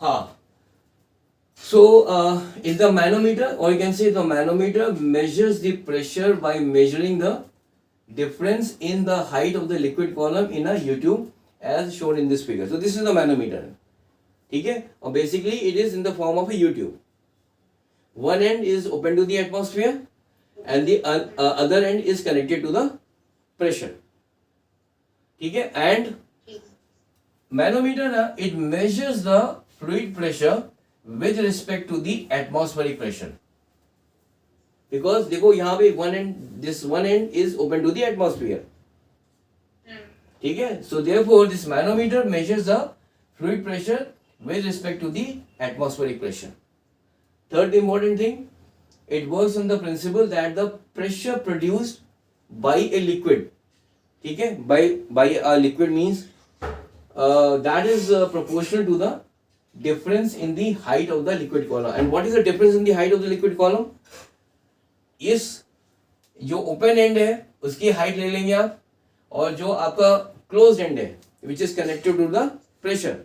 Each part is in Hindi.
हाँ, so in the manometer, or you can say the manometer measures the pressure by measuring the difference in the height of the liquid column in a U-tube as shown in this figure. So this is the manometer. ठीक है, और basically it is in the form of a U-tube. One end is open to the atmosphere and the other end is connected to the pressure. ठीक है, and manometer ना, it measures the fluid pressure with respect to the atmospheric pressure. Because देखो यहाँ पे this one end is open to the atmosphere. ठीक है, so therefore this manometer measures the fluid pressure with respect to the atmospheric pressure. Third important thing, it works on the principle that the pressure produced by a liquid, ठीक है, by a liquid means that is proportional to the difference in the height of the liquid column. And what is the difference in the height of the liquid column? इस जो ओपन एंड है उसकी हाइट ले लेंगे आप, और जो आपका क्लोज एंड है which is connected to the pressure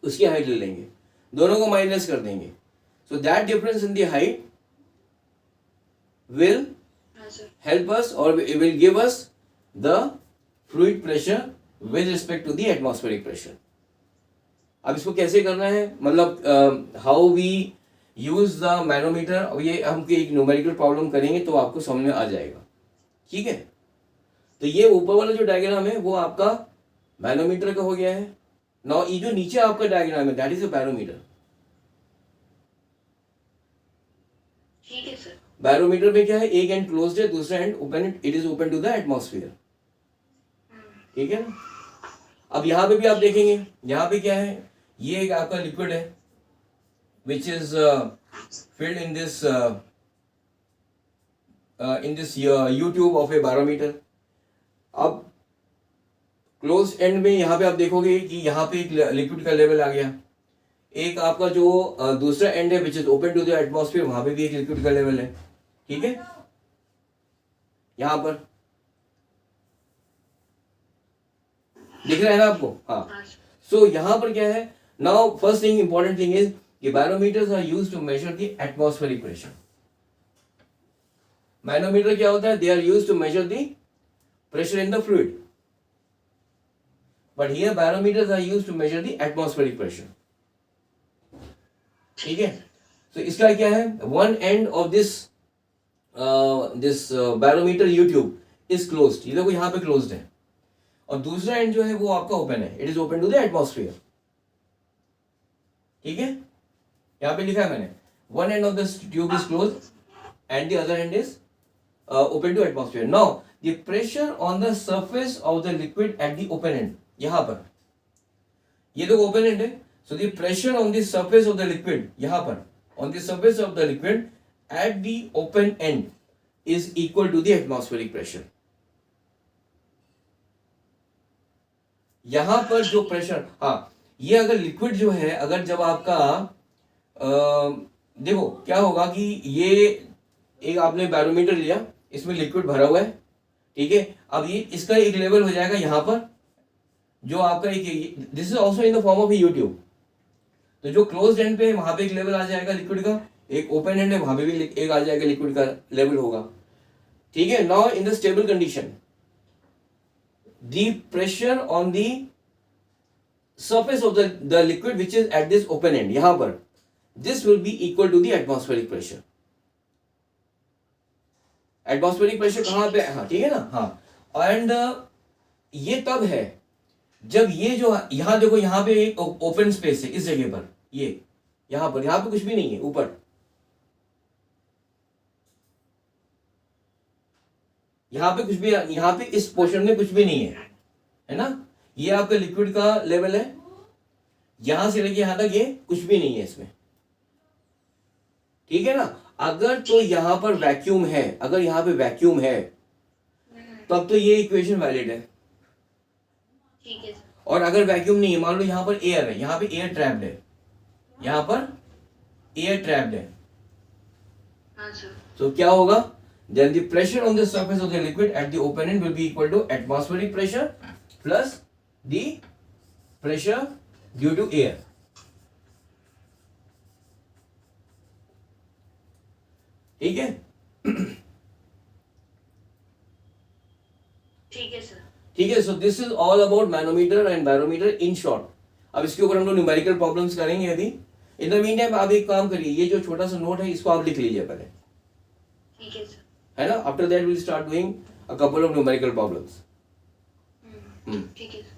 उसकी हाइट ले लेंगे, दोनों को माइनस कर देंगे. So that difference in the height will help us और will give us the fluid pressure with respect to the atmospheric pressure. अब इसको कैसे करना है, मतलब how we use the manometer, अब ये हम एक न्यूमेरिकल प्रॉब्लम करेंगे तो आपको समझ में आ जाएगा. ठीक है, तो ये ऊपर वाला जो डायग्राम है वो आपका मैनोमीटर का हो गया है. नाउ ये जो नीचे आपका डायग्राम है दैट इज अ बैरोमीटर. ठीक है सर. बैरोमीटर में क्या है, एक एंड क्लोज्ड है, दूसरा end open, it is open to the atmosphere. ठीक है ना. अब यहाँ पे भी आप देखेंगे, यहाँ पे क्या है, ये एक आपका लिक्विड है which is filled in this U-tube of a barometer. अब क्लोज एंड में यहाँ पे आप देखोगे कि यहाँ पे एक लिक्विड का लेवल आ गया. एक आपका जो दूसरा एंड है which is open to the atmosphere, वहां पे भी एक लिक्विड का लेवल है. ठीक है, यहाँ पर दिख रहा है ना आपको. हाँ, सो यहाँ पर क्या है, now first thing important thing is कि barometers are used to measure the atmospheric pressure. Manometer क्या होता है, they are used to measure the pressure in the fluid, but here barometers are used to measure the atmospheric pressure. ठीक है, तो इसका क्या है, one end of this barometer U-tube is closed. ये देखो यहाँ पे क्लोज्ड है, और दूसरा एंड जो है वो आपका ओपन है, it is open to the atmosphere. ठीक है, यहाँ पे लिखा है मैंने, one end of this tube is close end the other end is open to atmosphere. Now the pressure on the surface of the liquid at the open end, यहाँ पर ये तो ओपन एंड है, so the pressure on the surface of the liquid, यहाँ पर on the surface of the liquid at the open end is equal to the atmospheric pressure. यहां पर जो प्रेशर, हाँ, ये अगर लिक्विड जो है, अगर जब आपका देखो क्या होगा कि ये एक आपने बैरोमीटर लिया, इसमें लिक्विड भरा हुआ है. ठीक है, अब ये इसका एक लेवल हो जाएगा यहाँ पर, जो आपका एक, this is also in the form of A U-tube. तो जो क्लोज एंड पे है वहां पे एक लेवल आ जाएगा लिक्विड का, एक ओपन एंड है वहां पे भी एक आ जाएगा लिक्विड का लेवल होगा. ठीक है, now in the stable condition the pressure on the surface of the liquid which is at this open end, यहाँ पर this will be equal to the atmospheric pressure. atmospheric pressure कहाँ पे, हाँ ठीक है ना. हाँ, and ये तब है जब ये जो यहाँ देखो, यहाँ पे एक ओपन स्पेस है इस जगह पर, ये यहाँ पे कुछ भी नहीं है ऊपर, यहाँ पे कुछ भी, यहाँ पे इस पोर्शन में कुछ भी नहीं है ना. ये आपका लिक्विड का लेवल है, यहां से लेके यहां तक ये कुछ भी नहीं है इसमें. ठीक है ना. अगर तो यहां पर वैक्यूम है, अगर यहां पे वैक्यूम है तब तो ये इक्वेशन वैलिड है. ठीक है. और अगर वैक्यूम नहीं है, मान लो यहां पर एयर है, यहां पे एयर ट्रैप्ड है, यहां पर एयर ट्रैप्ड है, तो क्या होगा, then the pressure on the surface of the liquid at the open end will be equal to atmospheric pressure plus the pressure due to air. ठीक है. ठीक है सर. ठीक है. So this is all about manometer and barometer in short. अब इसके ऊपर हम लोग न्यूमेरिकल प्रॉब्लम्स करेंगे अभी. इन द मीन टाइम आप एक काम करिए, ये जो छोटा सा नोट है इसको आप लिख लीजिए पहले, ठीक है सर. है ना. After that will start doing a couple of numerical problems. ठीक है सर.